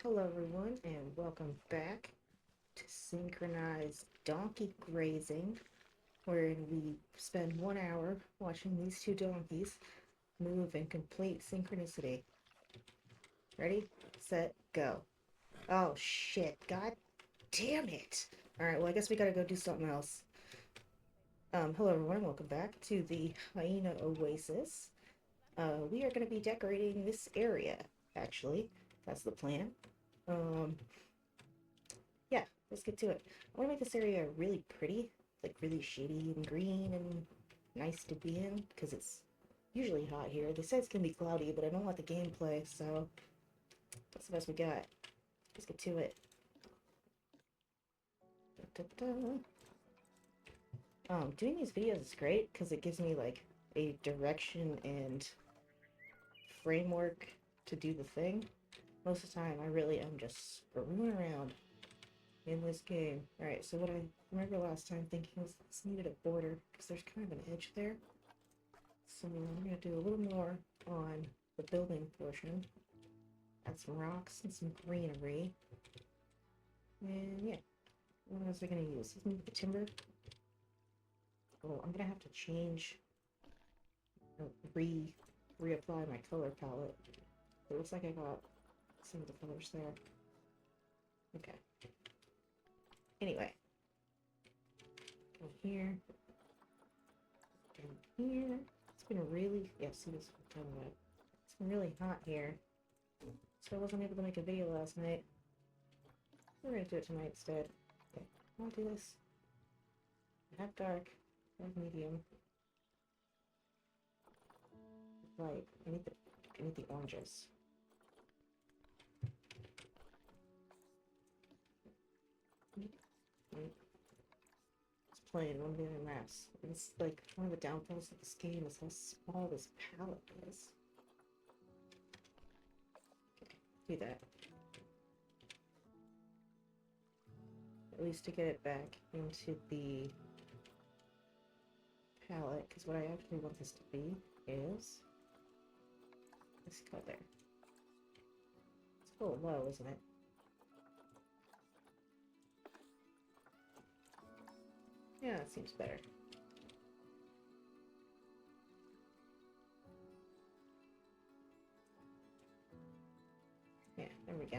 Hello everyone and welcome back to Synchronized Donkey Grazing, wherein we spend 1 hour watching these two donkeys move in complete synchronicity. Ready, set, go. Oh shit, god damn it! Alright, well I guess we gotta go do something else. Hello everyone, welcome back to the Hyena Oasis. We are gonna be decorating this area, actually. That's the plan. Um, yeah, let's get to it. I want to make this area really pretty, like really shady and green and nice to be in, because it's usually hot here. They say it's gonna be cloudy, but I don't want the gameplay, so that's the best we got. Let's get to it. Da, da, da. Doing these videos is great because it gives me like a direction and framework to do the thing. Most of the time, I really am just screwing around in this game. Alright, so what I remember last time thinking was this needed a border because there's kind of an edge there. So I'm going to do a little more on the building portion. Add some rocks and some greenery. And yeah, what else are we going to use? Let's move the timber. Oh, I'm going to have to change, or reapply my color palette. It looks like I got some of the colors there. Okay. Anyway, go here. Down here. It's been really, yeah, see this time of it. It's been really hot here, so I wasn't able to make a video last night. We're gonna do it tonight instead. Okay, I'll do this. Have dark, have medium, light. I need the oranges. It's plain, one million maps. It's like one of the downfalls of this game is how small this palette is. Okay, do that. At least to get it back into the palette, because what I actually want this to be is this color. It's a little low, isn't it? Yeah, that seems better. Yeah, there we go.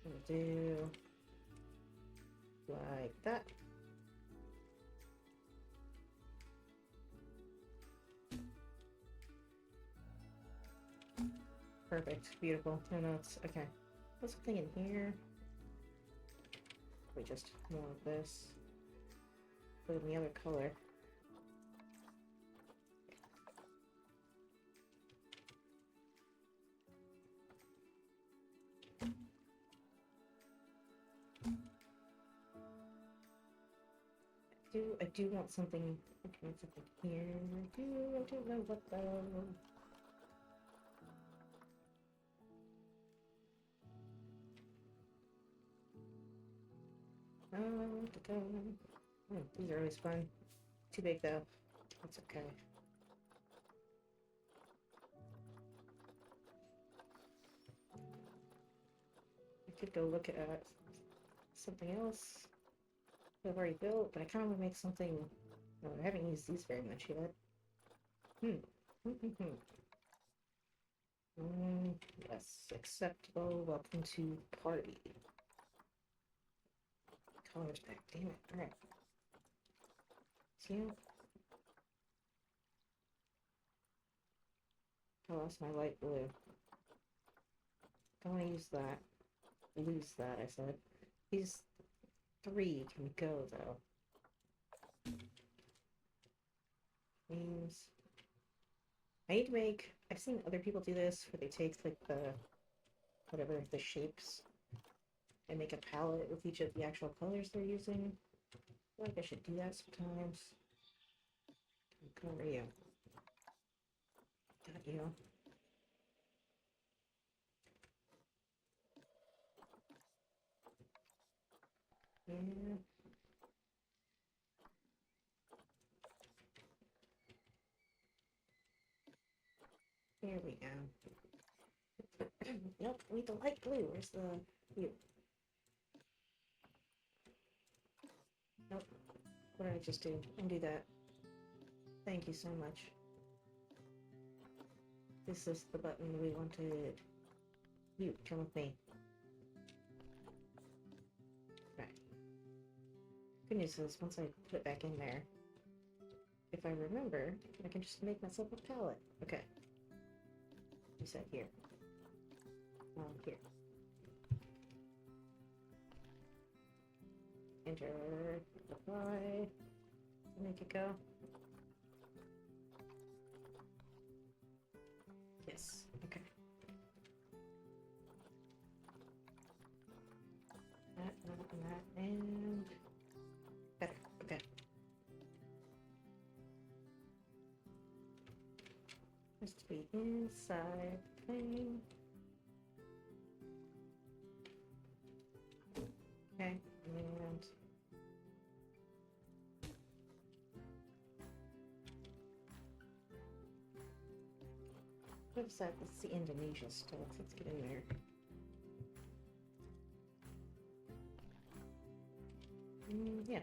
We'll do like that. Perfect. Beautiful. No notes. Okay. What's something in here? We just more of this. Put in the other color. I do want something. Okay, something here. I don't know what though. These are always fun. Too big though. That's okay. I could go look at something else that I've already built, but I kind of want to make something. No, I haven't used these very much yet. Hmm. Yes, acceptable. Welcome to party. Colors back. Damn it. Alright. See? I lost my light blue. Don't want to use that. Lose that, I said. These three can go, though. Means I need to make. I've seen other people do this where they take, like, whatever, the shapes and make a palette with each of the actual colors they're using. I feel like I should do that sometimes. Where are you? Got you. Yeah. Here we go. Nope, we need the light blue. Where's the blue? Nope. What did I just do? Undo that. Thank you so much. This is the button we wanted. You, come with me. Right. Good news is, once I put it back in there, if I remember, I can just make myself a palette. Okay. You said here. Here. Enter, apply, make it go. Yes, okay. That, and better, okay. Has to be inside thing. Okay, and website, let's see Indonesia stuff. Let's get in there. Yeah.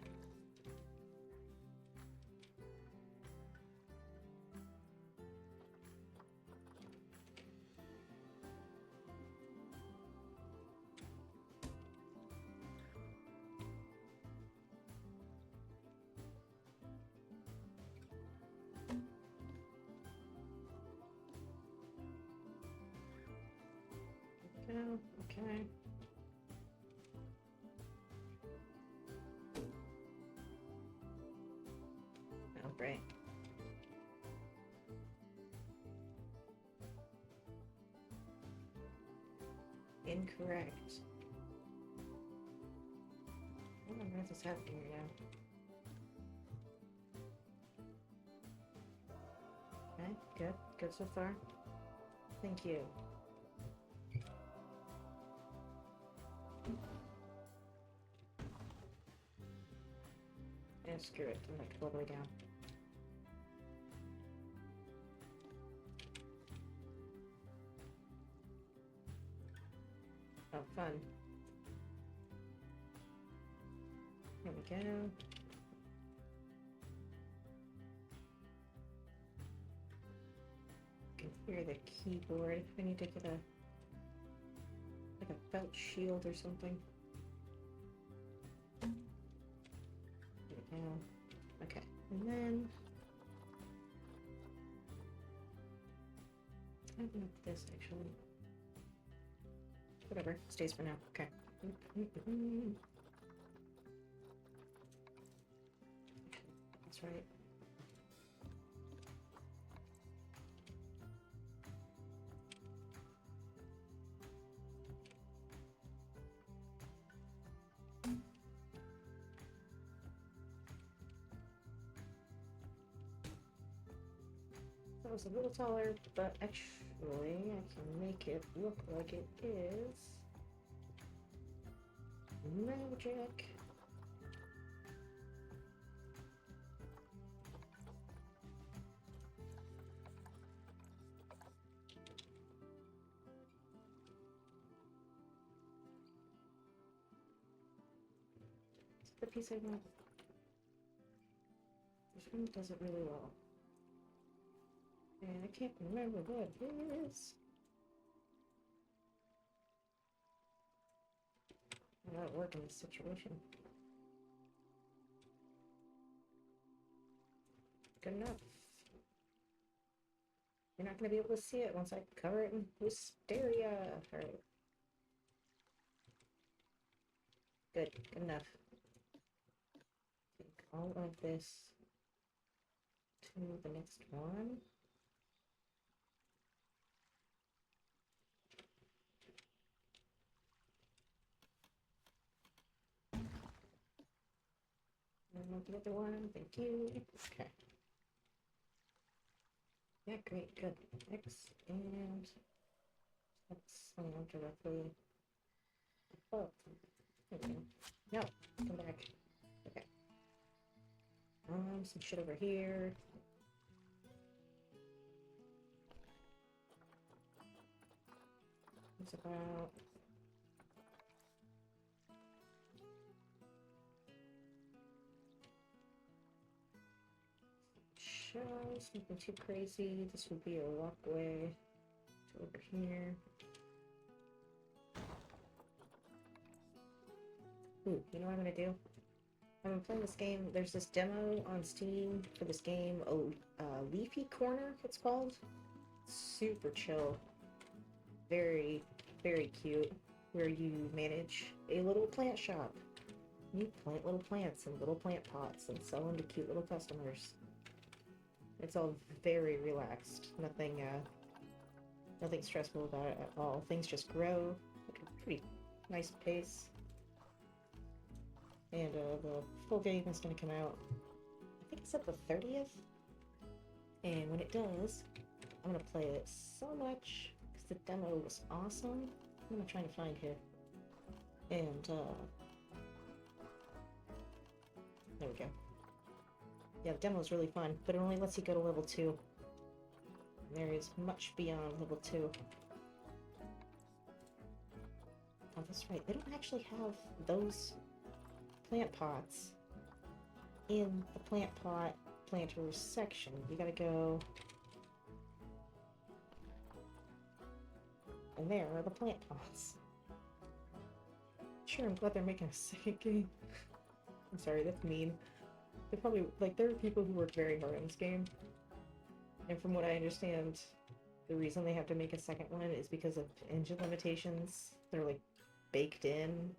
Go, okay. Oh, great. Incorrect. What on earth is happening here now? Okay, good. Good so far. Thank you. Yeah, screw it. I'm like all the way down. Oh, fun. There we go. I can hear the keyboard. I need to get a like a belt shield or something. There we go. Okay, and then I don't know this actually. Whatever, stays for now. Okay. That's right. That was a little taller, but actually I can make it look like it is magic. It's the piece I want. This one does it really well. And I can't remember what it is. How that work in this situation? Good enough. You're not going to be able to see it once I cover it in wisteria. Alright. Good. Good enough. Take all of this to the next one. And the other one. Thank you. Okay. Yeah, great, good. X and that's directly above. There we go. No, come back. Okay. Some shit over here. game's about. Shells, nothing too crazy. This would be a walkway to over here. Ooh, you know what I'm gonna do? I'm gonna play this game. There's this demo on Steam for this game. Oh, Leafy Corner, it's called. Super chill. Very, very cute. Where you manage a little plant shop. You plant little plants in little plant pots and sell them to cute little customers. It's all very relaxed. Nothing stressful about it at all. Things just grow at a pretty nice pace. And the full game is going to come out, I think it's at the 30th. And when it does, I'm going to play it so much because the demo was awesome. I'm going to try to find here. And, there we go. Yeah, the demo is really fun, but it only lets you go to level 2. And there is much beyond level 2. Oh, that's right. They don't actually have those plant pots in the plant pot planters section. You gotta go... And there are the plant pots. Sure, I'm glad they're making a second game. I'm sorry, that's mean. They probably, like, there are people who work very hard on this game. And from what I understand, the reason they have to make a second one is because of engine limitations. They're, like, baked in.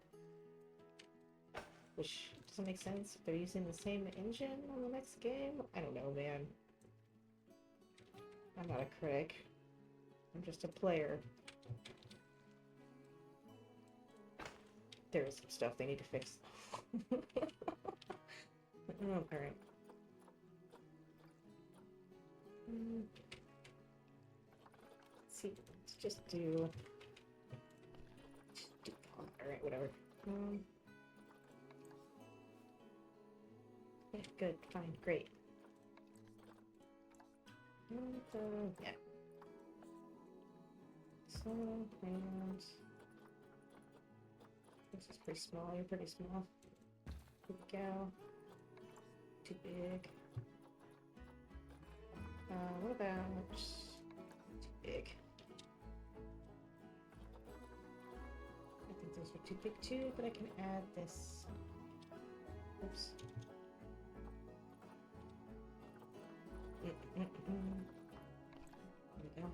Which doesn't make sense if they're using the same engine on the next game. I don't know, man. I'm not a critic. I'm just a player. There is some stuff they need to fix. Oh, alright. Let's see. Let's just do alright, whatever. Yeah, good, fine, great. And, yeah. So, and... This is pretty small, you're pretty small. Here we go. Too big. What about... Too big. I think those are too big too, but I can add this. Oops. There we go.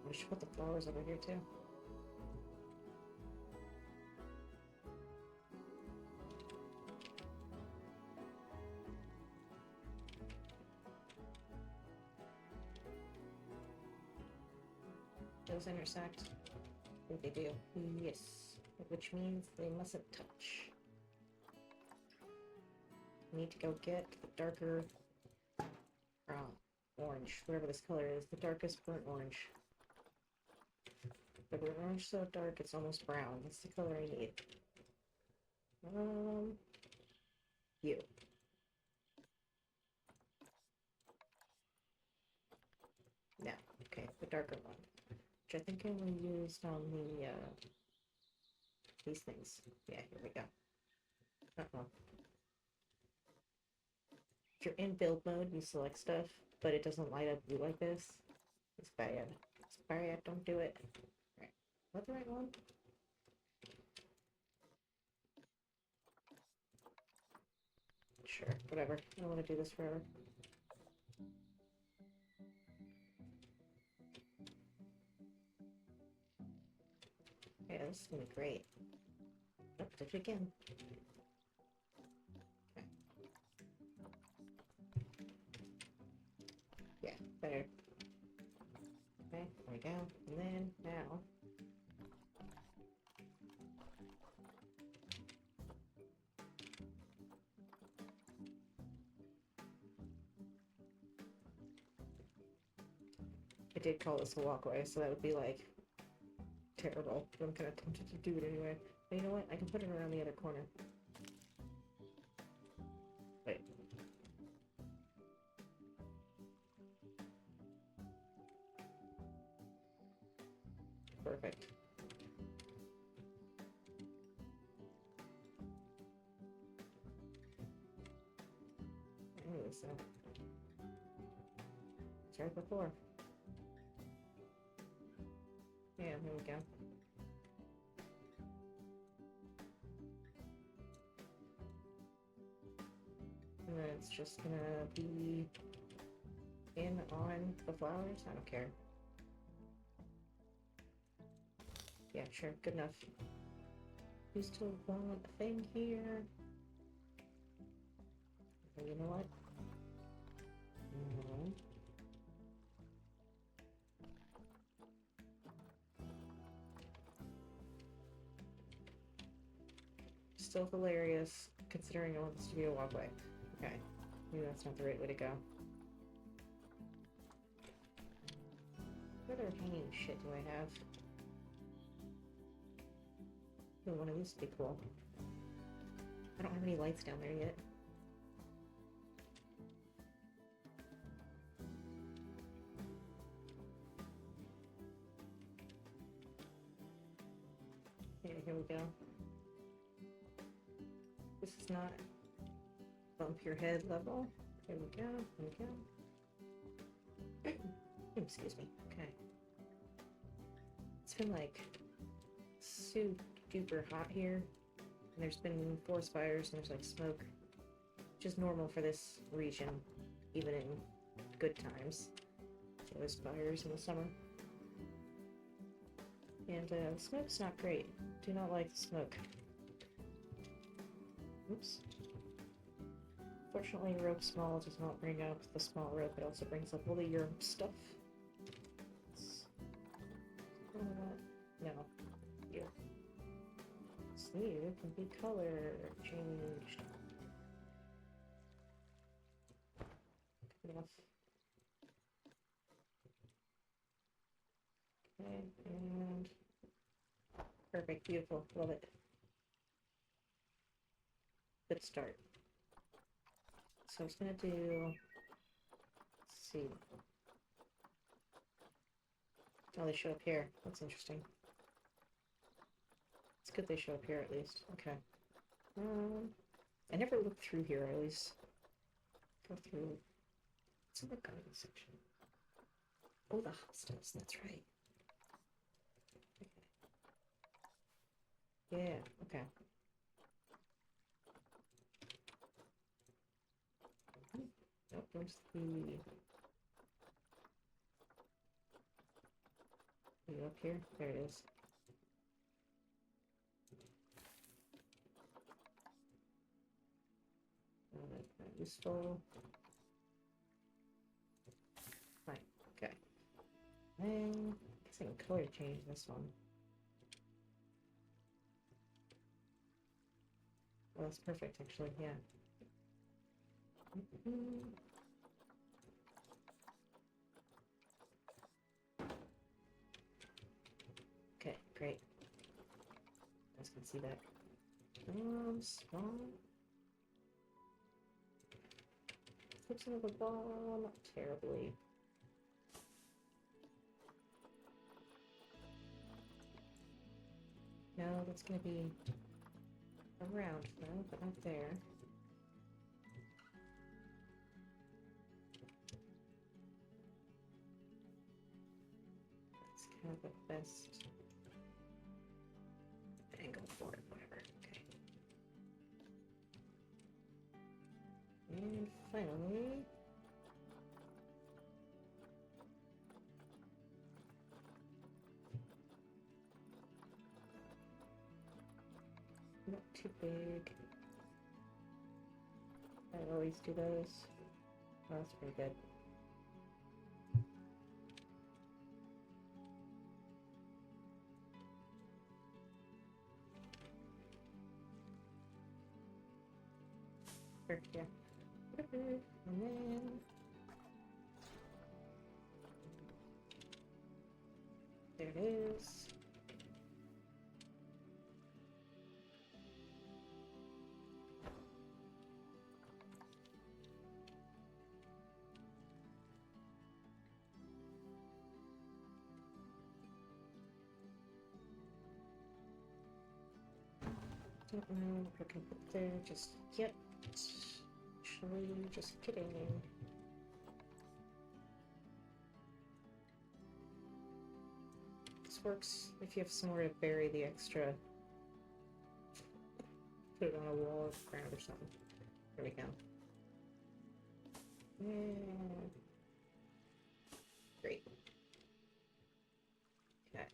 We should put the flowers over here too. Those intersect. I think they do. Yes. Which means they mustn't touch. I need to go get the darker orange, whatever this color is, the darkest burnt orange. The burnt orange so dark it's almost brown. That's the color I need. You. No, okay, the darker one. Which I think I only used on the, these things. Yeah, here we go. Uh-oh. If you're in build mode, you select stuff, but it doesn't light up blue like this. It's bad. It's bad, don't do it. Right. Is that the right one? Sure, whatever. I don't want to do this forever. Yeah, this is gonna be great. Oh, did it again. Okay. Yeah, better. Okay, there we go. And then, now. I did call this a walkway, so that would be like terrible, but I'm kind of tempted to do it anyway. But you know what? I can put it around the other corner. Wait. Perfect. Anyway, so it's right before. Yeah, here we go. And then it's just gonna be in on the flowers. I don't care. Yeah, sure, good enough. You still want a thing here? You know what? No. Still hilarious, considering I want this to be a walkway. Okay, maybe that's not the right way to go. What other hanging shit do I have? Ooh, one of these would be cool. I don't have any lights down there yet. Okay, here we go. This is not bump your head level. Here we go, here we go. Excuse me, okay. It's been like super hot here. And there's been forest fires and there's like smoke. Which is normal for this region, even in good times. So there's fires in the summer. And the smoke's not great. Do not like the smoke. Oops. Fortunately, rope small does not bring up the small rope. It also brings up all the Europe stuff. No. You. Sleeve can be color changed. Enough. Okay, and perfect, beautiful, love it. Good start. So I was gonna do, let's see. Oh, they show up here. That's interesting. It's good they show up here at least. Okay. I never look through here. I always go through. What's in the garden section? Oh, the hostels. That's right. Okay. Yeah. Okay. Oh, where's the... Are you up here? There it is. Not useful. Fine. Okay. And I guess I can color change this one. Oh, that's perfect, actually. Yeah. Okay, great. I guys can see that. Small. Flips into the ball, not terribly. No, that's gonna be around though, but not there. That's kind of the best angle for it, whatever. Okay. And finally, not too big. I always do those. Oh, that's pretty good. Perfect, yeah. And then there it is. don't know what I can put there just yet. Actually, just kidding. This works if you have somewhere to bury the extra. Put it on a wall or ground or something. There we go. Yeah. Great. Okay.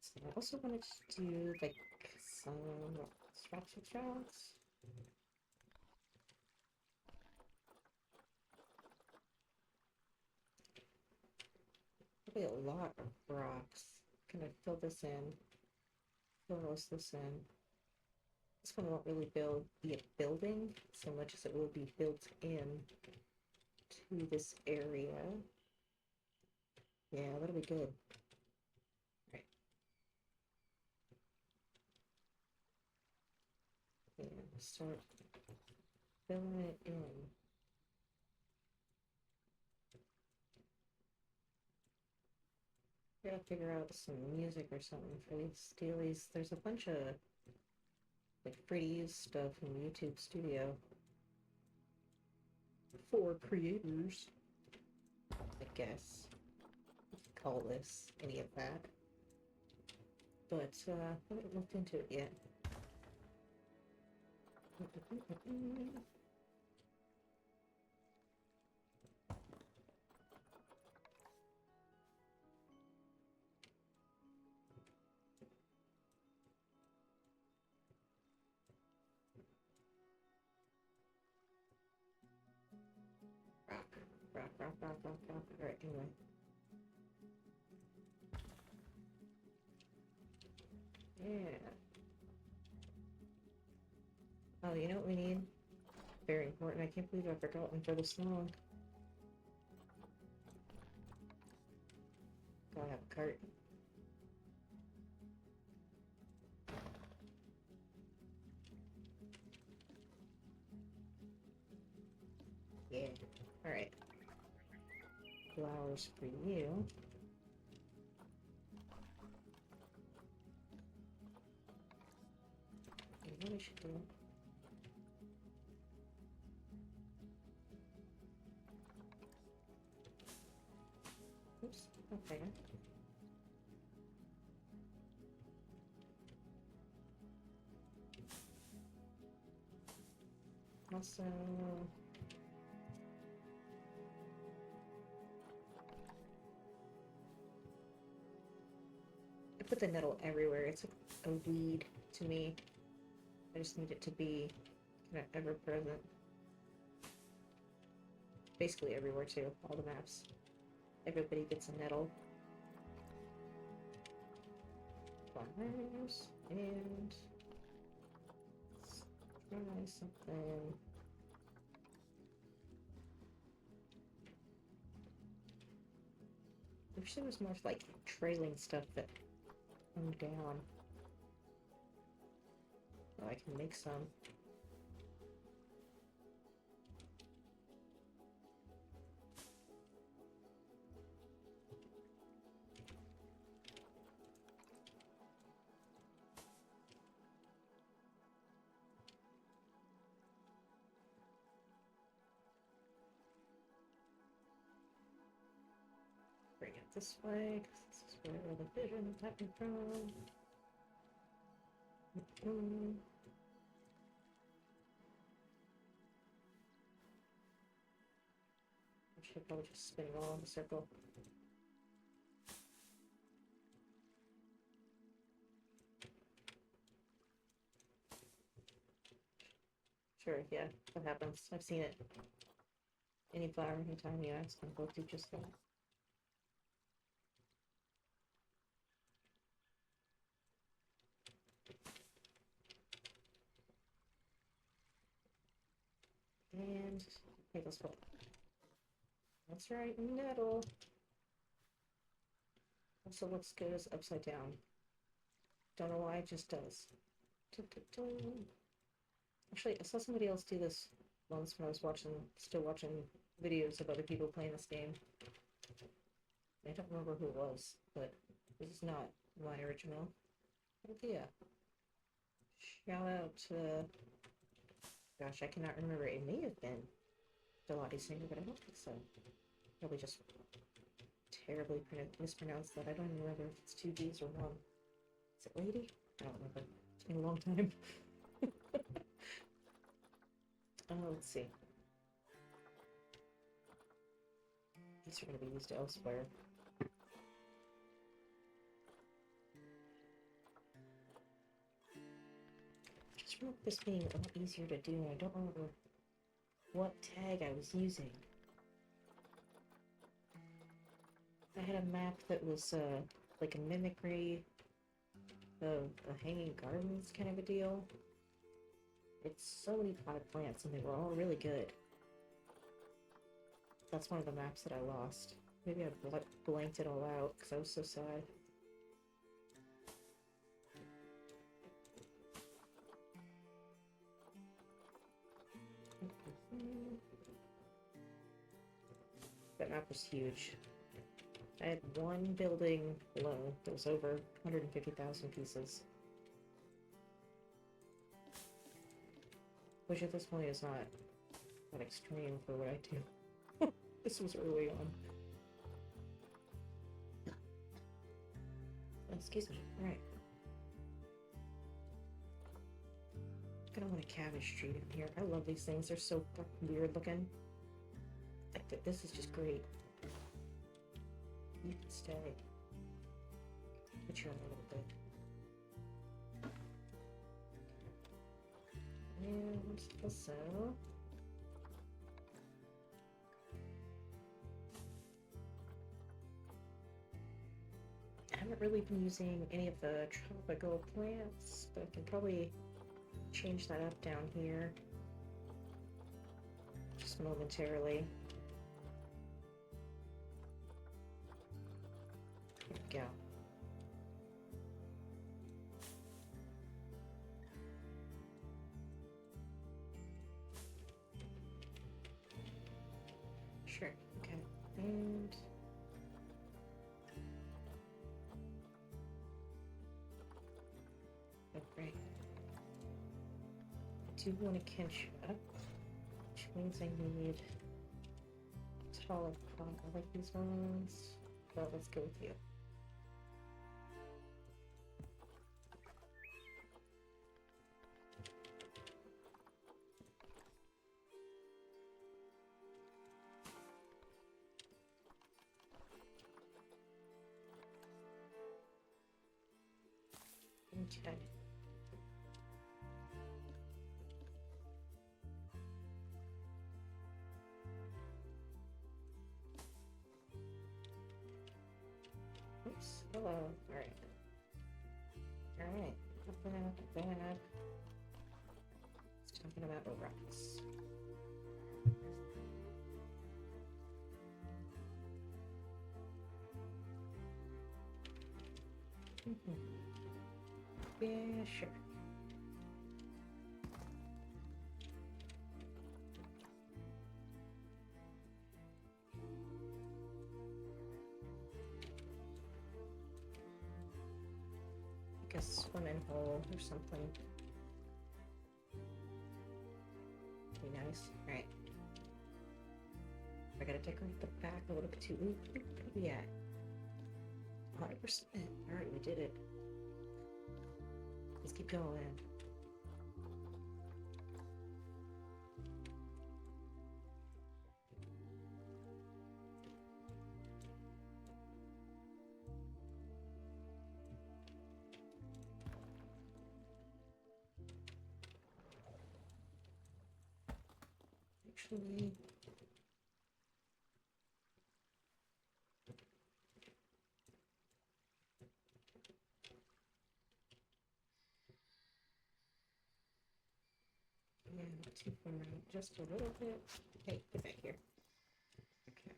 So I also wanted to do like some rocks. Probably a lot of rocks. Can I fill this in? Fill most of this in. This one won't really be a building so much as it will be built in to this area. Yeah, that'll be good. Right. And start filling it in. Gotta figure out some music or something for these dailies. There's a bunch of like free to use stuff in YouTube Studio for creators, I guess. You could call this any of that. But I haven't looked into it yet. Rock. Alright, anyway. Yeah. Oh, you know what we need? Very important. I can't believe I've forgotten for this long. Gotta have a cart. Yeah. Alright. Flowers for you. You know what I should do? Oops. Okay. Also... I put the nettle everywhere. It's a weed to me. I just need it to be kind of ever-present. Basically everywhere too, all the maps. Everybody gets a nettle. Flowers, and... let's try something... I wish there was more, like, trailing stuff that hung down. So I can make some. Bring it this way, because this is where the vision is happening from. I should probably just spin it all in a circle. Sure, yeah, that happens. I've seen it. Any flower, anytime you ask, I'm going to do just that. And okay, let's go. That's right, nettle. Also looks good as upside down. Don't know why, it just does. Actually, I saw somebody else do this once when I was still watching videos of other people playing this game. I don't remember who it was, but this is not my original idea. Shout out to, gosh, I cannot remember. It may have been Delati Singer, but I don't think so. Probably just terribly mispronounced that. I don't even remember if it's two D's or one. Is it lady? I don't remember. It's been a long time. Let's see. These are going to be used elsewhere. Just remember this being a lot easier to do. I don't remember what tag I was using. I had a map that was like a mimicry of a hanging gardens kind of a deal. It's so many potted plants and they were all really good. That's one of the maps that I lost. Maybe I blanked it all out because I was so sad. That map was huge. I had one building alone that was over 150,000 pieces. Which at this point is not that extreme for what I do. This was early on. Excuse me. Alright. Gonna want a cabbage tree in here. I love these things. They're so fucking weird looking. This is just great. You can stay. Put you on a little bit. And also, I haven't really been using any of the tropical plants, but I can probably change that up down here just momentarily. There we go. Sure, okay. And oh, great. I do want to catch up, which means I need taller prong. I like these ones, but let's go with you. Okay. Oops. Hello. Alright. Alright. Not bad. It's talking about the rocks. Yeah, sure. Like a swimming hole or something. Be nice. Alright. I gotta decorate the back a little bit too. Ooh, where are we at? 100%. Alright, we did it. Let's keep going. Actually, yeah, not too far out, just a little bit. Hey, get back here. Okay.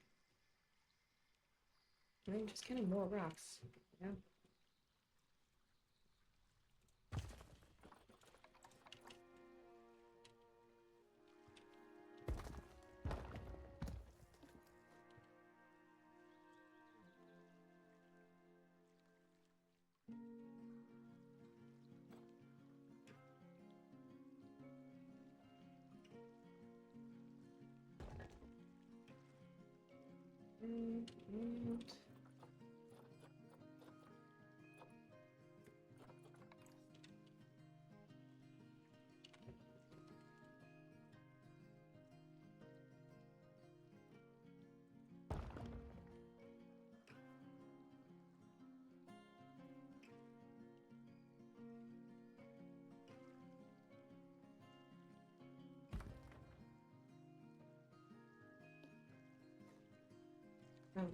And then just kind of more rocks, you know? And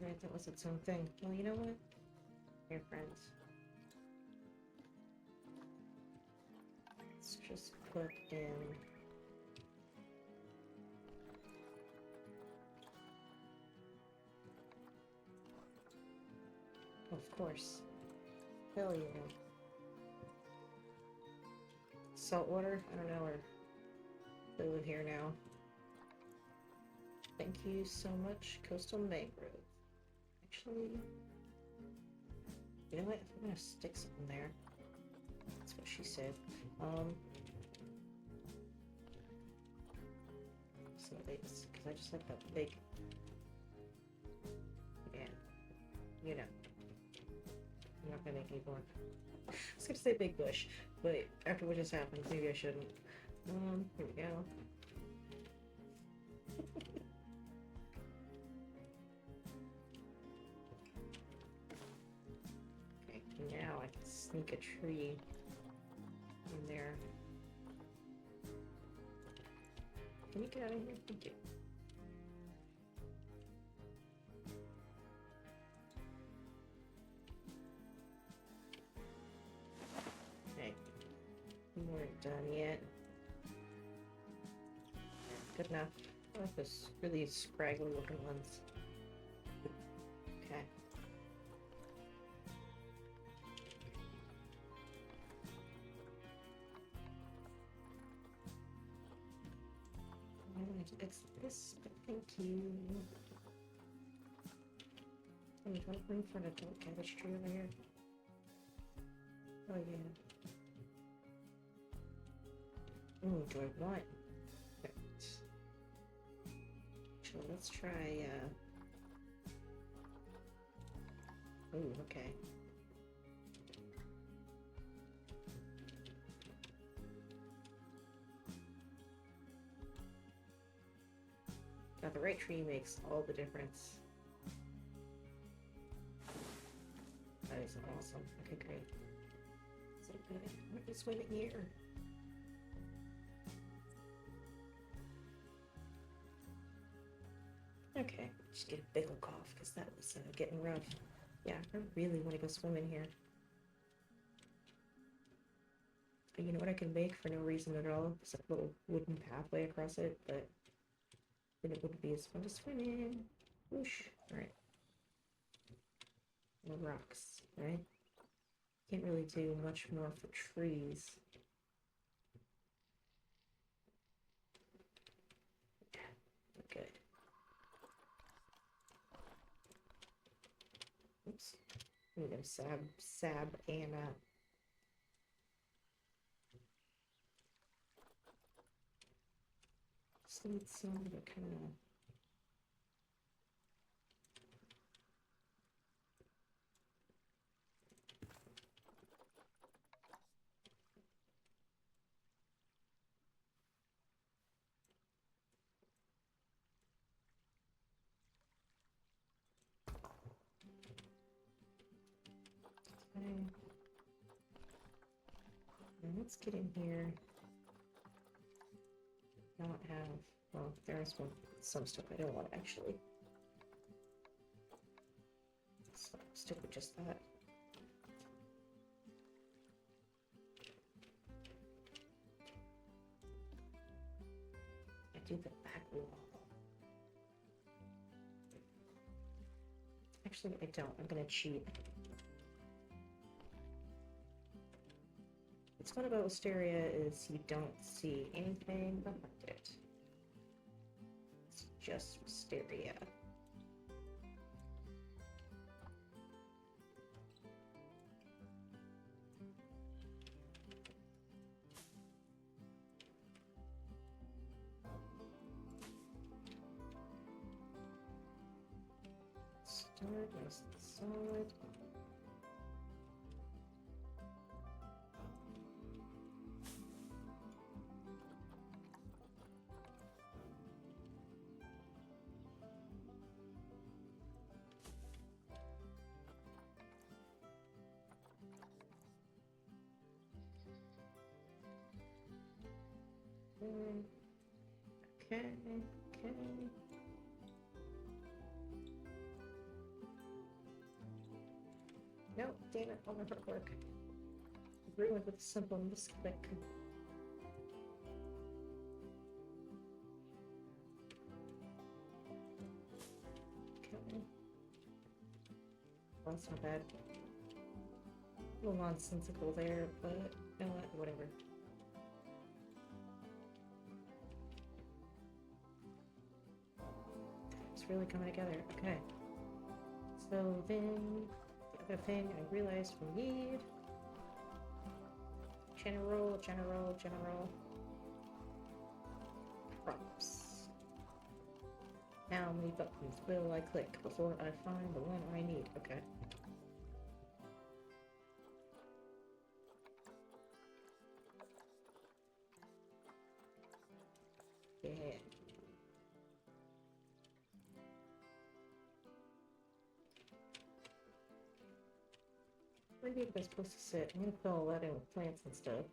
oh, right, that was its own thing. Well, you know what? Here, friends. Let's just put in... Of course. Hell yeah. Salt water? I don't know, or live here now. Thank you so much, Coastal Mangrove. Actually, you know what? If I'm gonna stick something there, that's what she said. Some of these, because I just like that big. Yeah, you know. I'm not gonna make any more. I was gonna say big bush, but after what just happened, maybe I shouldn't. Here we go. Okay, now I can sneak a tree in there. Can you get out of here? Thank you. Okay, we weren't done yet. Good enough. I like those really scraggly looking ones. Okay. It's this, but thank you. There's one room for an adult cabbage tree over here. Oh yeah. Ooh, do I want? Actually, let's try, ooh, okay. Now, the right tree makes all the difference. That is awesome. Okay, great. So good. What is with it here? Okay, just get a big ol' cough because that was getting rough. Yeah, I really want to go swimming here. But you know what I can make for no reason at all? Just a little wooden pathway across it, but then it wouldn't be as fun to swim in. Whoosh. Alright. No rocks, right? Can't really do much more for trees. Yeah, good. Oops. I'm gonna sab Anna. Just need some to kind of. And let's get in here. Not have. Well, there's some stuff I don't want actually. So stick with just that. I do the back wall. Actually, I don't. I'm gonna cheat. What's fun about Wisteria is you don't see anything behind it. It's just Wisteria. solid, nice and solid. Okay, okay. Nope, damn it, all my hard work. Ruined with a simple misclick. Okay. Well, that's not bad. A little nonsensical there, but you know what, whatever. It's really coming together. Okay. So then, the other thing I realized we need general props. How many buttons will I click before I find the one I need? Okay. Yeah. Where are you guys supposed to sit? I'm gonna fill all that in with plants and stuff.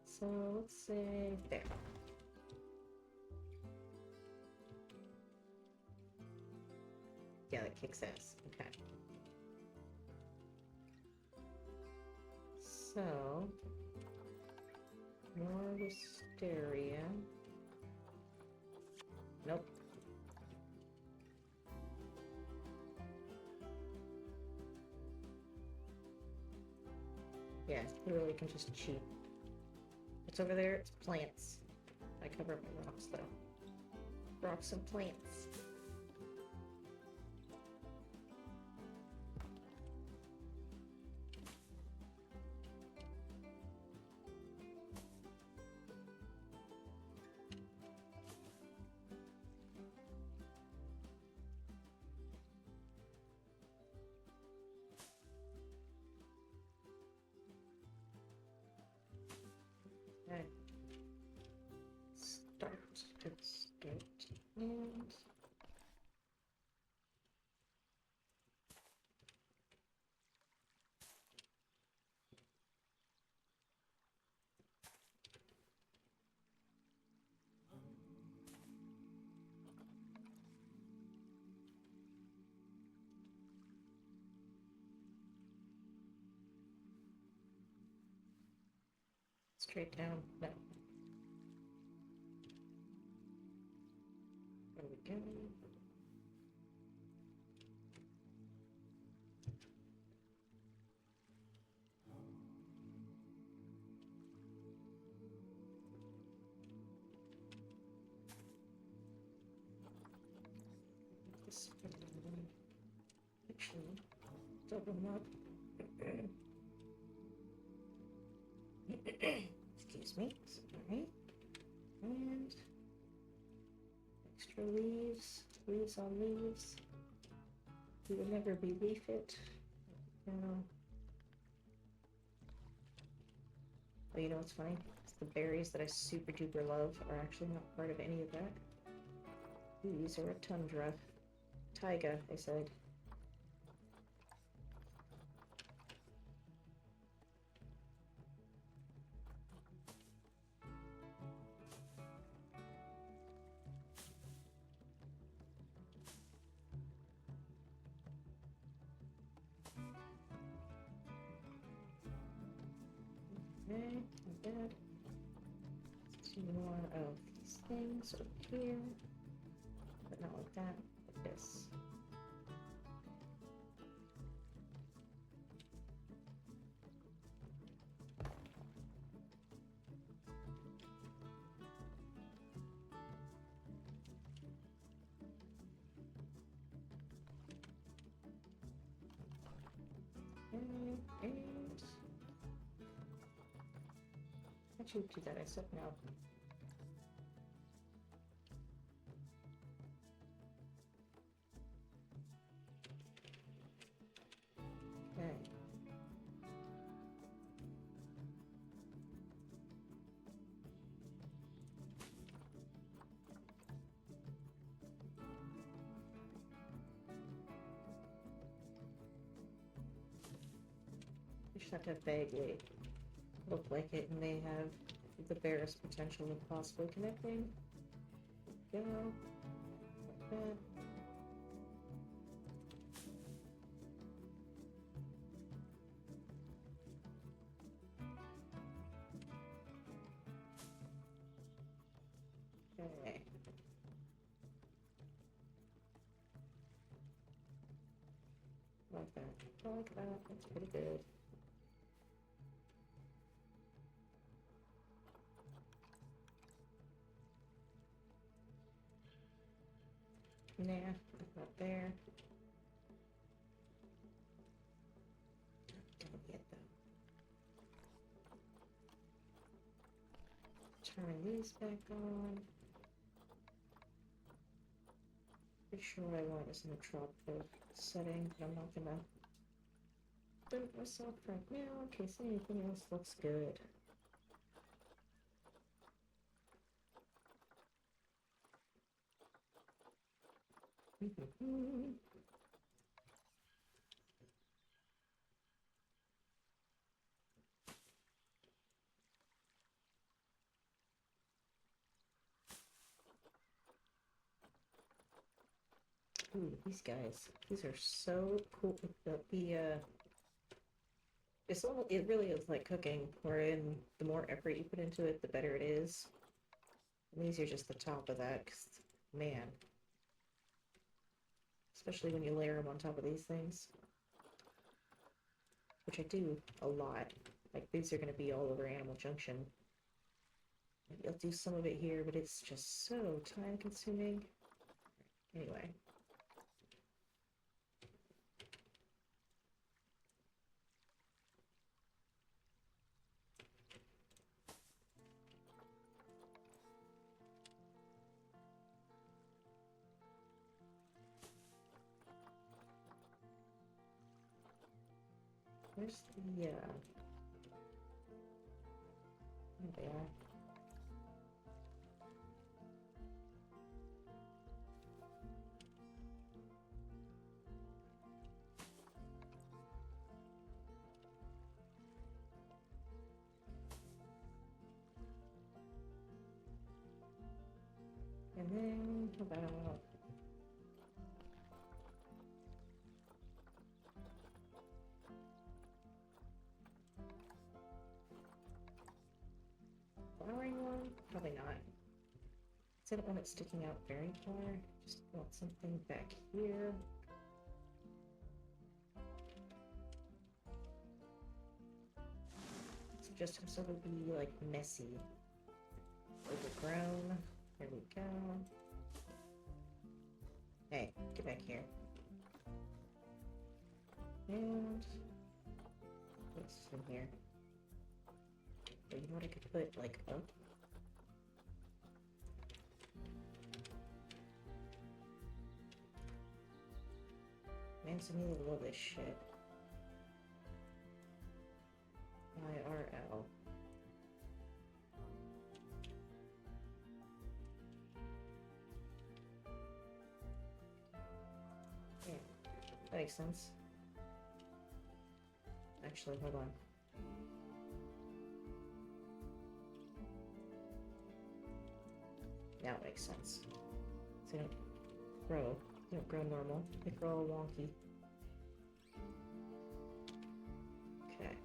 So let's say there. Yeah, that kicks ass. Okay. So more wisteria. Nope. Yeah, literally can just cheat. What's over there? It's plants. I cover up my rocks though. Rocks and plants. Okay. Start. Let's start. And straight down. No. There we go. This actually double them up. Excuse me. Sorry. And extra leaves. Leaves on leaves. We would never be leaf it. Oh, you know what's funny? It's the berries that I super duper love are actually not part of any of that. These are a tundra. Taiga, I said. Okay, not bad. Let's do more of these things over here. But not like that, like this. And actually do that, I said no. have to vaguely look like it and may have the barest potential of possibly connecting. Go. Like that. Okay. Like that. Like that. That's pretty good. Nah, not there. Don't yet though. Turn these back on. Pretty sure what I want is in a tropical setting, but I'm not gonna limit myself right now in case anything else looks good. Ooh, these guys. These are so cool. It really is like cooking, wherein the more effort you put into it, the better it is. And these are just the top of that, 'cause, man. Especially when you layer them on top of these things. Which I do a lot. Like, these are going to be all over Animal Junction. Maybe I'll do some of it here, but it's just so time consuming. Anyway. Where's the, there they are. And then, how about... flowering one? Probably not. I don't want it sticking out very far. Just want something back here. So just so it'll be like messy. Overgrown. There we go. Hey, get back here. And what's in here? Oh, you know what I could put like up? Man, some of you love this shit. IRL. Yeah, that makes sense. Actually, hold on. Now it makes sense. So they don't grow. They don't grow normal. They grow all wonky. Okay.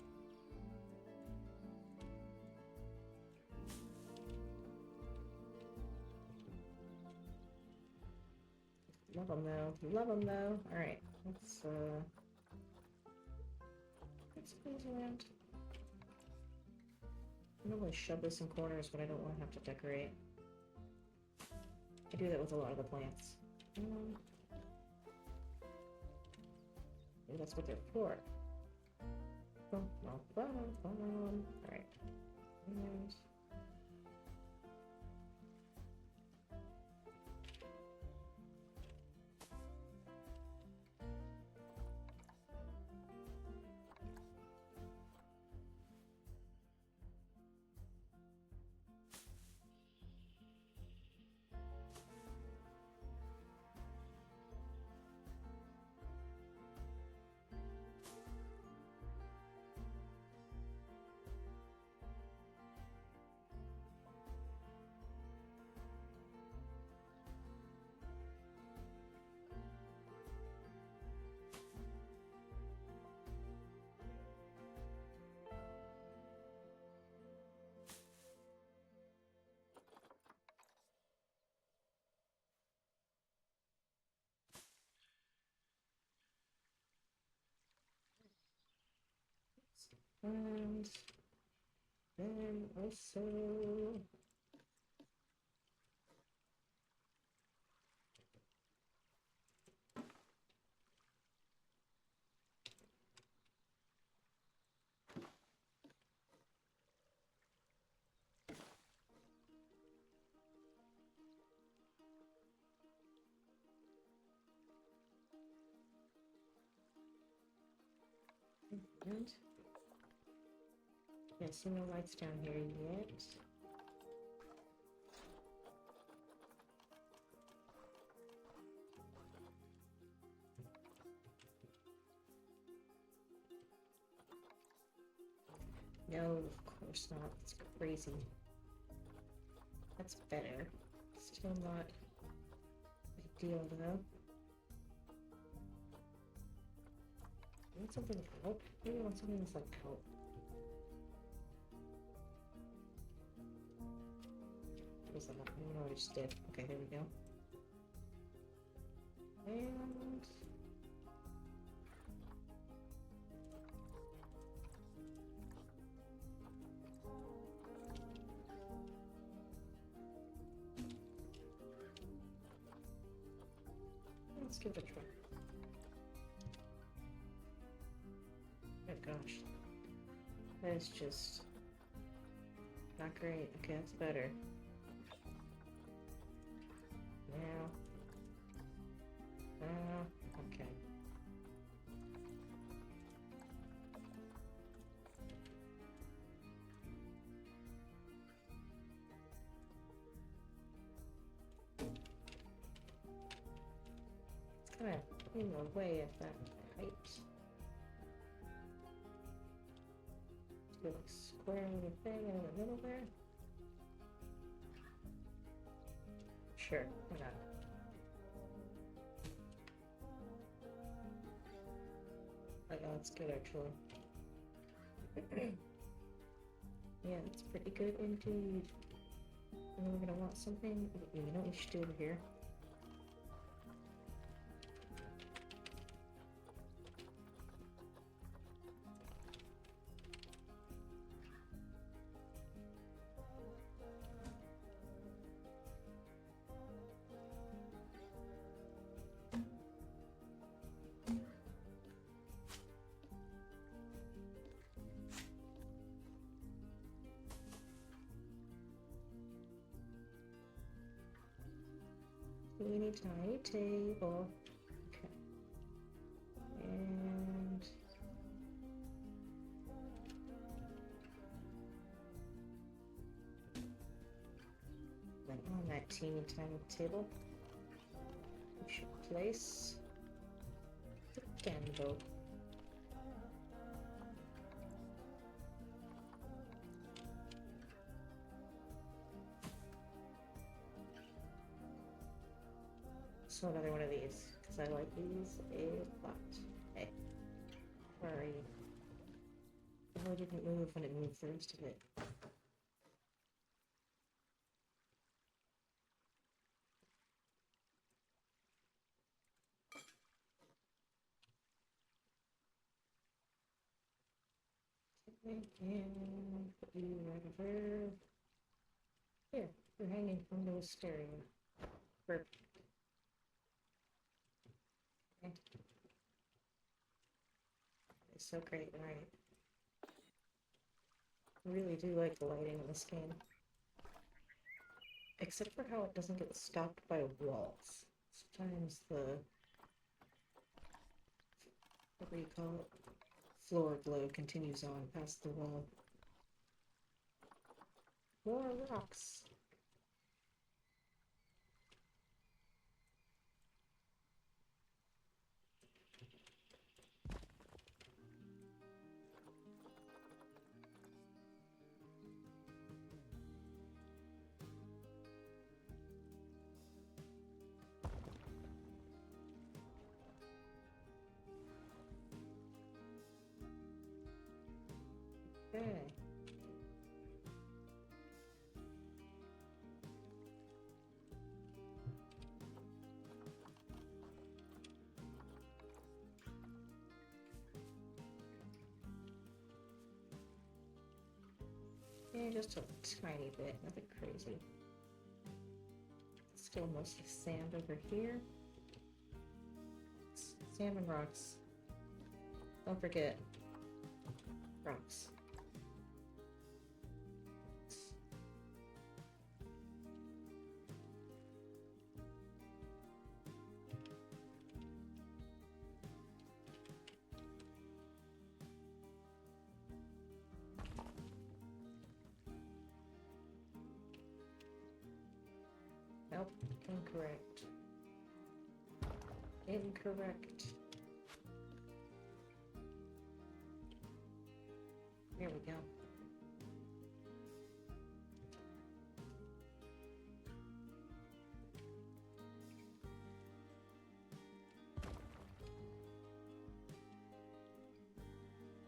Love them though. Love them though. Alright, let's move around. I normally shove this in corners, but I don't want to have to decorate. I do that with a lot of the plants. Maybe that's what they're for. Alright. And And then also and can't see no lights down here yet. No, of course not. It's crazy. That's better. Still not a big deal though. I want something out. Maybe I want something that's like out. What was that? I don't know what I just did. Okay, there we go. And let's give it a try. Oh gosh. That is just not great. Okay, that's better. Now. Okay. It's kind of in the way of that height. Do like square little thing in the middle there. Sure, why not? Oh, that's good actually. Yeah, that's pretty good indeed. And then we're gonna want something. You know what we should do over here? Teeny tiny table. Okay. And then on that teeny tiny table, we should place the candle. So another one of these, because I like these a lot. Hey, sorry. Oh, it didn't move when it moved the rest of it. And put you right over here. You're hanging from the stereo. Perfect. Okay. It's so great, right? I really do like the lighting in this game. Except for how it doesn't get stopped by walls. Sometimes the, what do you call it? Floor glow continues on past the wall. More rocks. Okay. just a tiny bit, nothing crazy. Still mostly sand over here. Sand and rocks. Don't forget. Rocks. Nope, incorrect. Incorrect. There we go.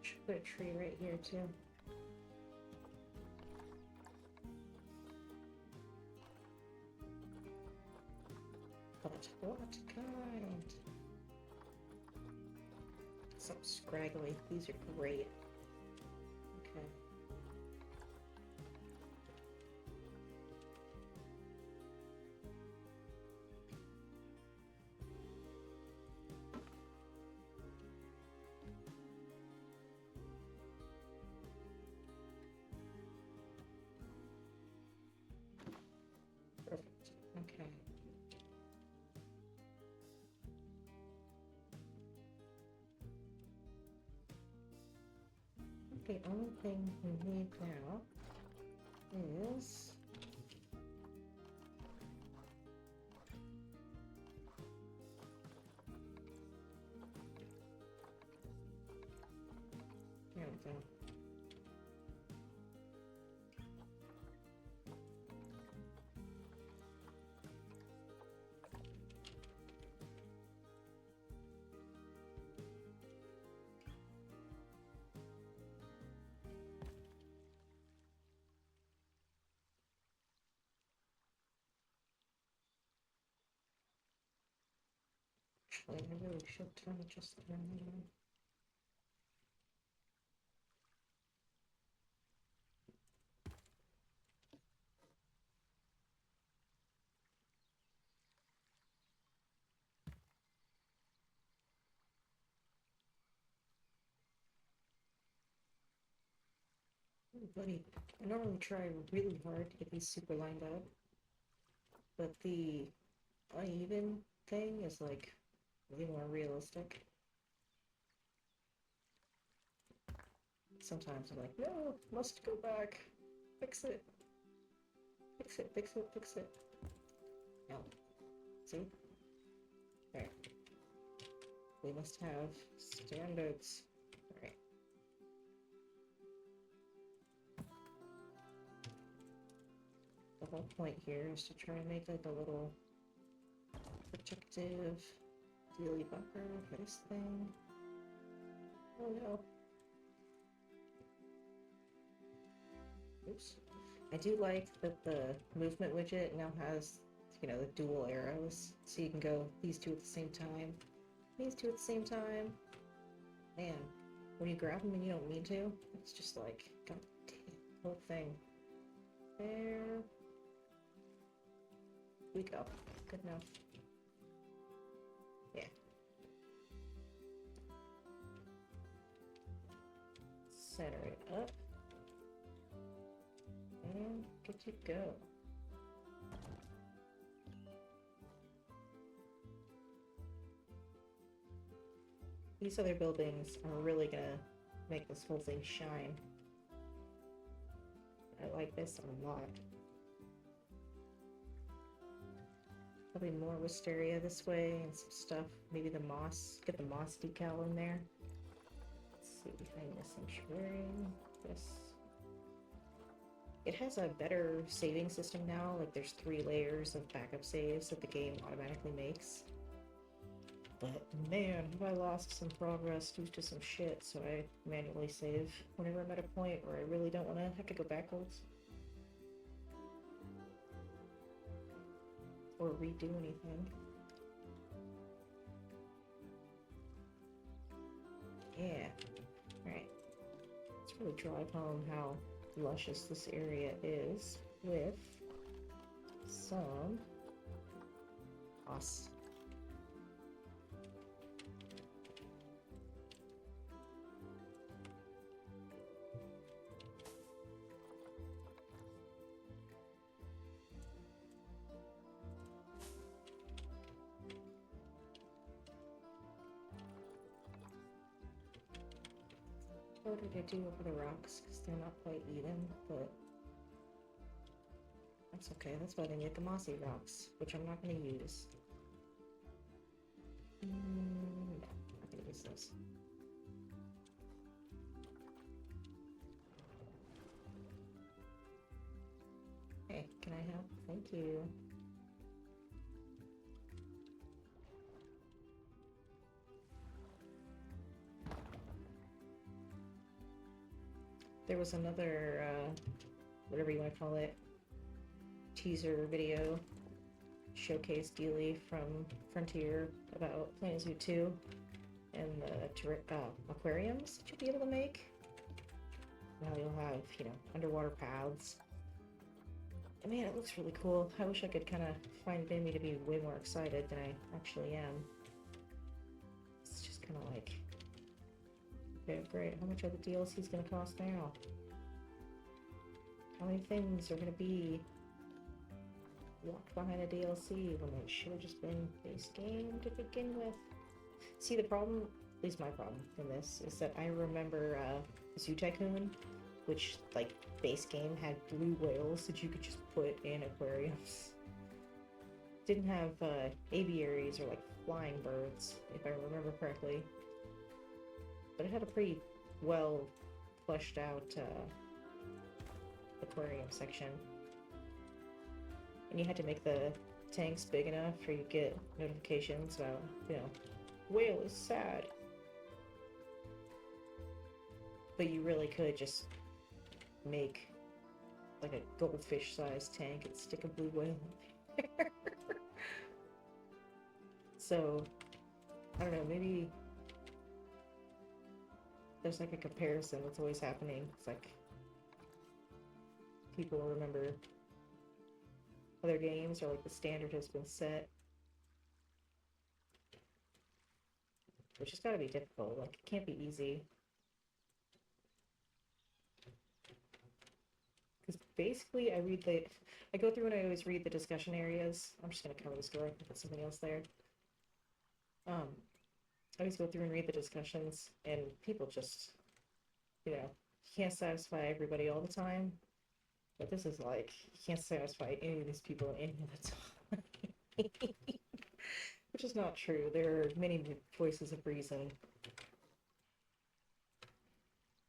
Should put a tree right here too. But what kind? Some scraggly. These are great. Okay. Perfect. Okay. The only thing we need now is there we go. Actually, I really should turn it just down there. Oh, buddy, I normally try really hard to get these super lined up, but the uneven thing is like way more realistic. Sometimes I'm like, no, must go back. Fix it. Fix it, fix it, fix it. No. See? There. We must have standards. Alright. The whole point here is to try and make like a little protective dealy buffer for this thing. Oh no. Oops. I do like that the movement widget now has, you know, the dual arrows, so you can go these two at the same time, these two at the same time. Man, when you grab them and you don't mean to, it's just like, god damn, the whole thing. There we go. Good enough. Yeah. Center it up. And good to go. These other buildings are really gonna make this whole thing shine. I like this a lot. Probably more wisteria this way and some stuff. Maybe the moss. Get the moss decal in there. Let's see, Hyena Sanctuary. This. It has a better saving system now. Like there's 3 layers of backup saves that the game automatically makes. But man, have I lost some progress due to some shit, so I manually save whenever I'm at a point where I really don't want to have to go backwards. Or redo anything. Yeah. Alright. Let's really drive home how luscious this area is with some moss. What did I do over the rocks? Because they're not quite even, but that's okay. That's why they make the mossy rocks, which I'm not going to use. No, I'm not going to use those. Hey, can I help? Thank you. There was another, whatever you want to call it, teaser video, showcase dealie from Frontier about Planet Zoo 2 and the aquariums that you'll be able to make. Now you'll have, you know, underwater paths. And man, it looks really cool. I wish I could kind of find it in me to be way more excited than I actually am. It's just kind of like, okay, great. How much are the DLCs going to cost now? How many things are going to be locked behind a DLC when it should have just been base game to begin with? See, the problem, at least my problem in this, is that I remember Zoo Tycoon, which, like, base game had blue whales that you could just put in aquariums. Didn't have aviaries or, like, flying birds, if I remember correctly. But it had a pretty well fleshed out aquarium section. And you had to make the tanks big enough for you to get notifications about, you know, whale is sad. But you really could just make like a goldfish sized tank and stick a blue whale in there. So, I don't know, maybe there's like a comparison that's always happening. It's like people remember other games, or like the standard has been set, which has got to be difficult. Like, it can't be easy. Because basically, I go through and I always read the discussion areas. I'm just gonna cover the story and put something else there. I always go through and read the discussions, and people just, you know, you can't satisfy everybody all the time. But this is like, you can't satisfy any of these people any of the time. Which is not true. There are many voices of reason.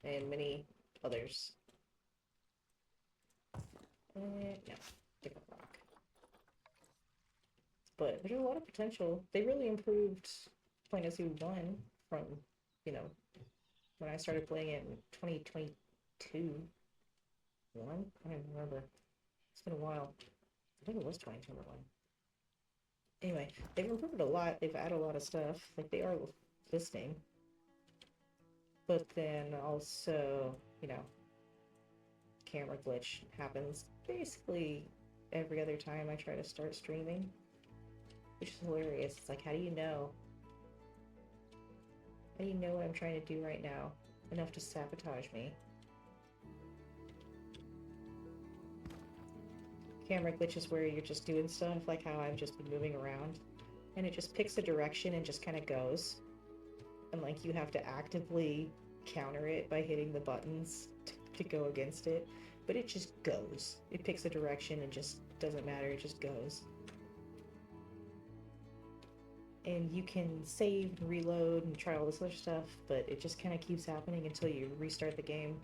And many others. No, different rock. But there's a lot of potential. They really improved Planet Zoo 1 from, you know, when I started playing it in 2022. 1? I don't even remember. It's been a while. I think it was 2021. Anyway, they've improved it a lot. They've added a lot of stuff. Like, they are listening. But then also, you know, camera glitch happens basically every other time I try to start streaming. Which is hilarious. It's like, how do you know? How do you know what I'm trying to do right now? Enough to sabotage me. Camera glitches where you're just doing stuff, like how I've just been moving around, and it just picks a direction and just kind of goes. And like, you have to actively counter it by hitting the buttons to go against it. But it just goes. It picks a direction and just doesn't matter, it just goes. And you can save and reload and try all this other stuff, but it just kind of keeps happening until you restart the game.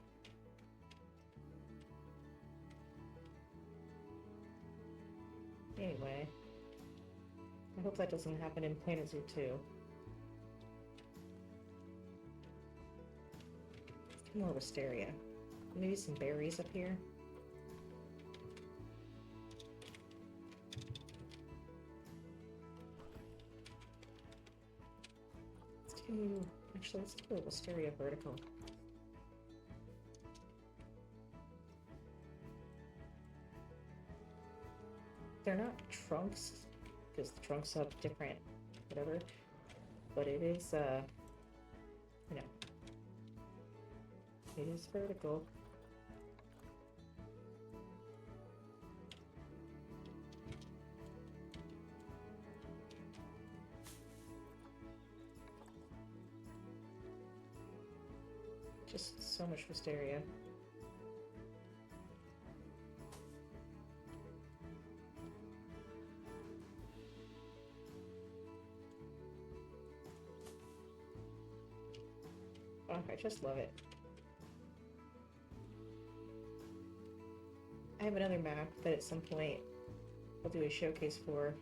Anyway, I hope that doesn't happen in Planet Zoo 2. More wisteria. Maybe some berries up here. Actually, let's do a wisteria vertical. they're not trunks, because the trunks have different whatever, but it is, you know, it is vertical. Just so much wisteria. Oh, I just love it. I have another map that at some point I'll do a showcase for,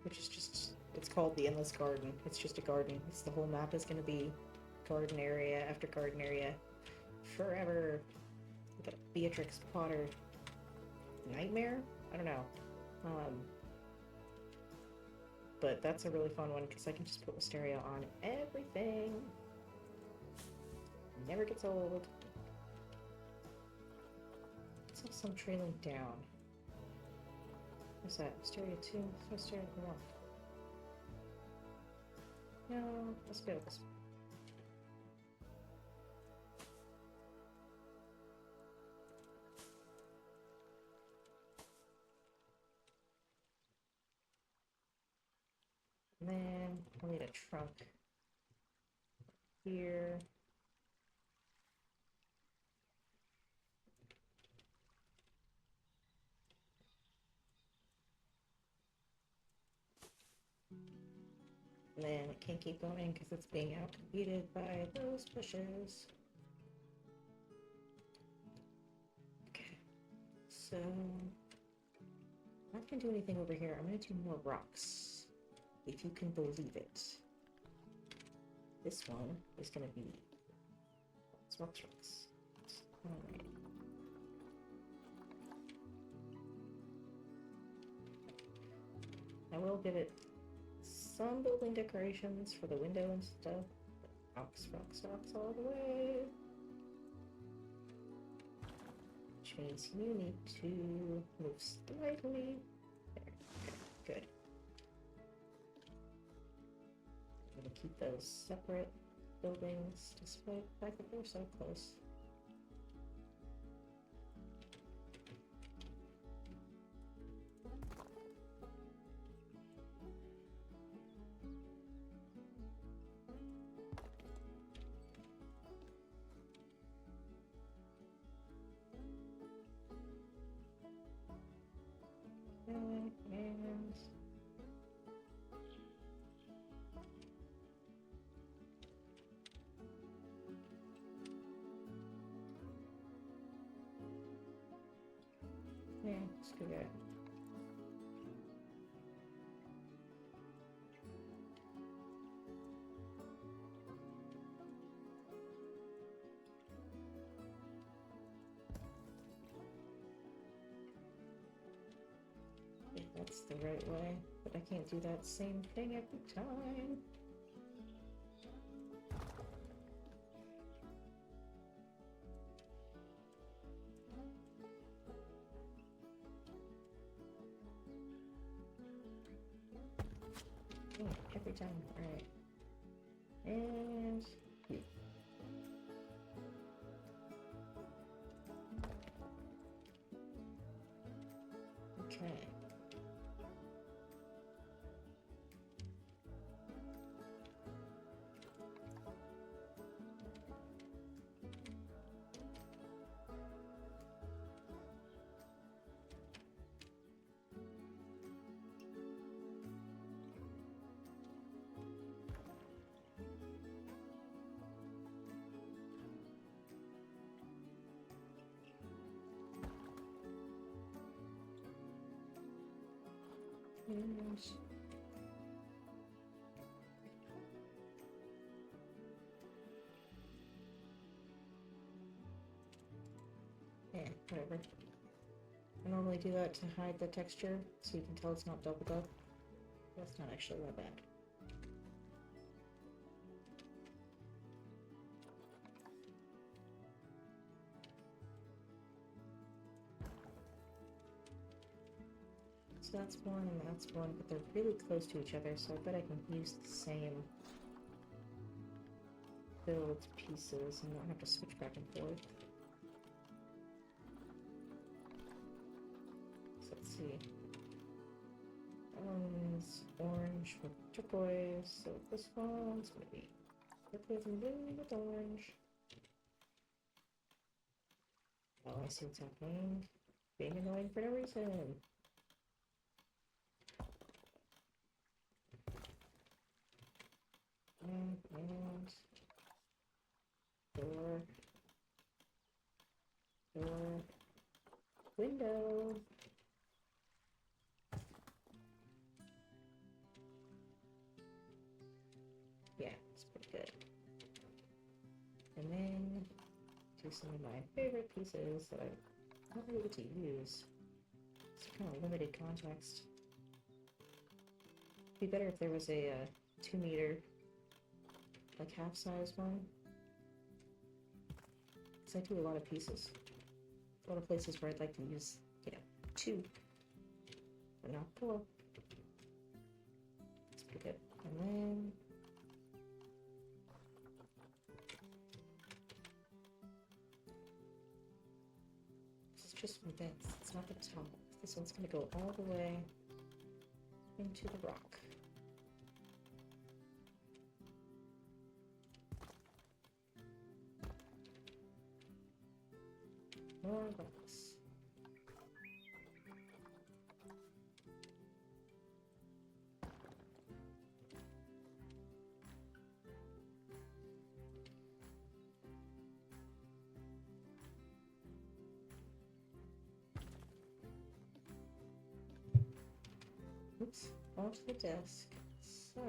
which is just, it's called the Endless Garden. It's just a garden. It's the whole map is going to be garden area after garden area forever. Like a Beatrix Potter nightmare? I don't know. But that's a really fun one because I can just put wisteria on everything. Never gets old. Let's have some trailing down. What's that? Wisteria 2? What's wisteria 1? No, let's go this way. And then I'll need a trunk here. And then it can't keep going because it's being outcompeted by those bushes. Okay, so I'm not gonna do anything over here. I'm gonna do more rocks, if you can believe it. This one is gonna be rocks. Alright. I will give it some building decorations for the window and stuff. Rocks all the way. Which means you need to move slightly. There. Okay, good. I'm gonna keep those separate buildings despite the fact that they're so close. And yeah, let's do that. If that's the right way, but I can't do that same thing every time. Oh, every time, alright. And okay. And yeah, whatever. I normally do that to hide the texture so you can tell it's not doubled up. That's not actually that bad. that's one and that's one, but they're really close to each other, so I bet I can use the same build pieces and not have to switch back and forth. So let's see. One's orange with turquoise, so this one's gonna be turquoise and blue with orange. Oh, I see what's happening. Being annoying for no reason. And door, window. Yeah, it's pretty good. And then do some of my favorite pieces that I don't really get to use. It's kind of limited context. It'd be better if there was a 2 meter, like half size one. Because I do a lot of pieces. A lot of places where I'd like to use, 2, but not 4. It's pretty good. And then this is just from vents. It's not the top. This one's gonna go all the way into the rock. More rocks. Oops, onto the desk. Sorry.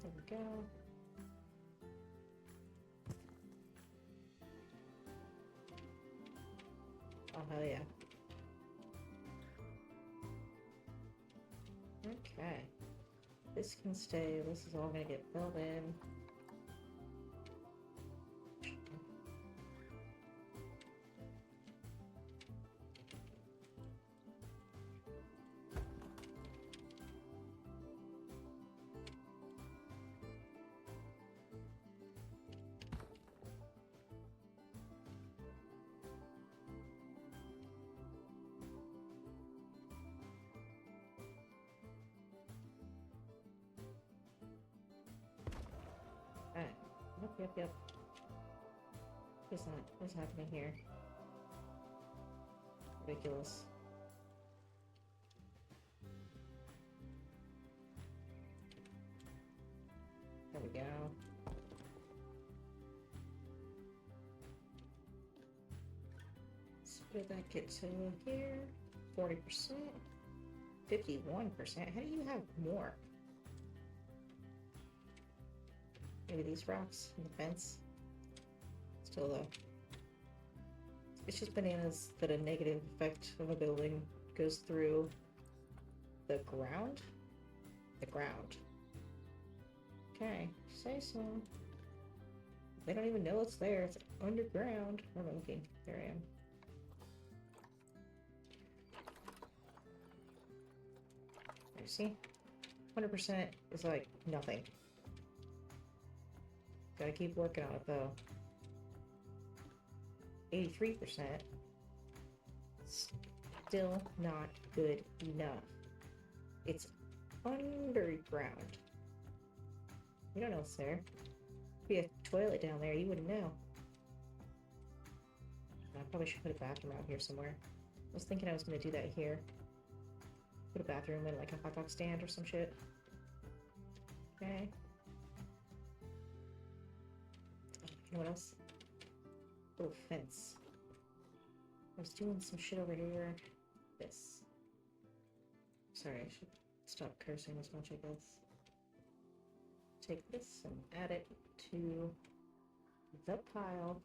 There we go. Oh, hell yeah. Okay. This can stay. This is all gonna get filled in. Alright. Yep. What's happening here? Ridiculous. There we go. What did that get to here? 40%? 51%? How do you have more? Maybe these rocks in the fence? Still though. It's just bananas that a negative effect of a building goes through the ground? The ground. Okay, say so. They don't even know it's there. It's underground. Where am I looking? There I am. You see? 100% is like nothing. Gotta keep working on it though. 83%. Still not good enough. It's underground. You don't know it's there. Be a toilet down there, you wouldn't know. I probably should put a bathroom out here somewhere. I was thinking I was gonna do that here. Put a bathroom in like a hot dog stand or some shit. Okay. You know what else? Little fence. I was doing some shit over here. This. Sorry, I should stop cursing as much, I guess. Take this and add it to the pile.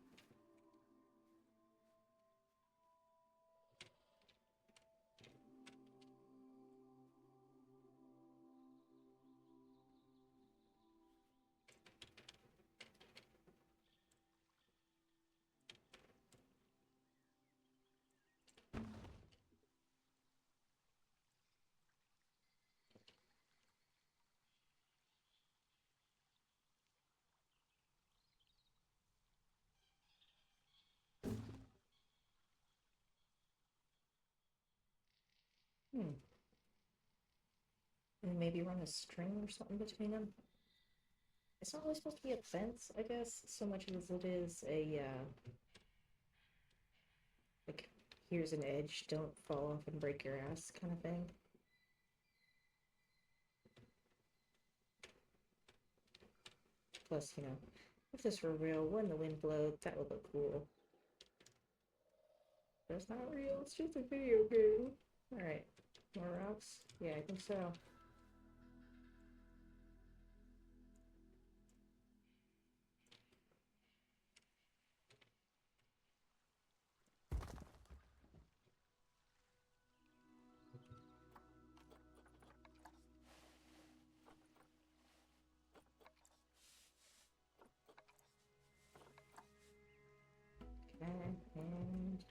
Hmm. And maybe run a string or something between them. It's not really supposed to be a fence, I guess, so much as it is a, like, here's an edge, don't fall off and break your ass kind of thing. Plus, you know, if this were real, when the wind blows, that would look cool. But it's not real, it's just a video game. Alright, more rocks? Yeah, I think so. And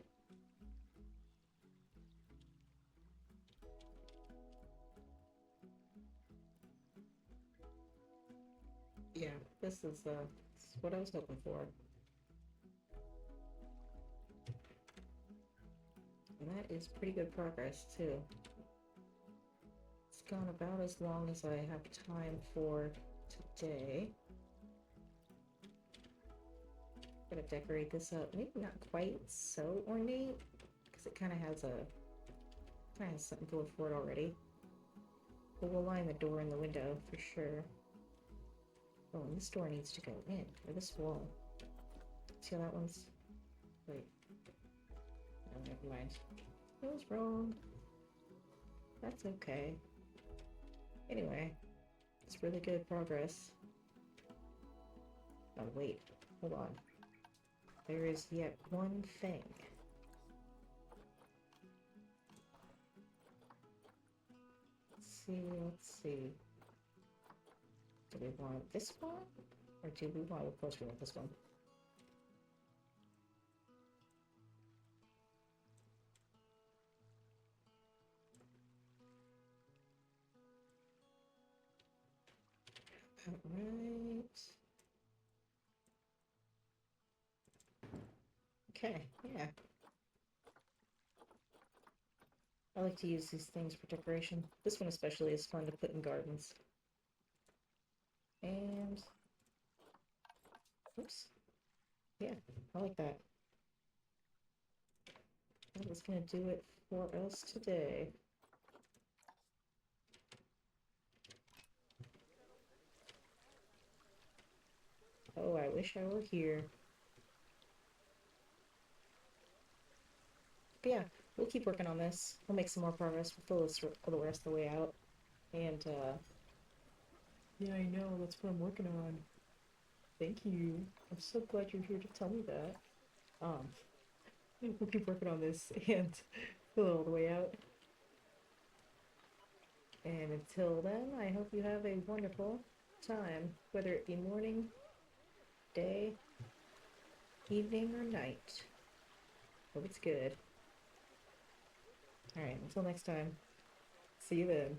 yeah, this is what I was hoping for. And that is pretty good progress too. It's gone about as long as I have time for today. Gonna decorate this up. Maybe not quite so ornate, because it kind of has something going for it already. But we'll line the door and the window for sure. Oh, and this door needs to go in, or this wall. See how that one's... Wait. No, never mind. I was wrong. That's okay. Anyway, it's really good progress. Oh, wait. Hold on. There is yet one thing. Let's see. Do we want this one? Or do we want, of course we want this one. Alright. Okay, yeah. I like to use these things for decoration. This one especially is fun to put in gardens. And... oops. Yeah, I like that. That was gonna do it for us today. Oh, I wish I were here. But yeah, we'll keep working on this. We'll make some more progress. We'll fill this the rest of the way out. And, yeah, I know. That's what I'm working on. Thank you. I'm so glad you're here to tell me that. Um, we'll keep working on this and fill it all the way out. And until then, I hope you have a wonderful time, whether it be morning, day, evening, or night. Hope it's good. Alright, until next time. See you then.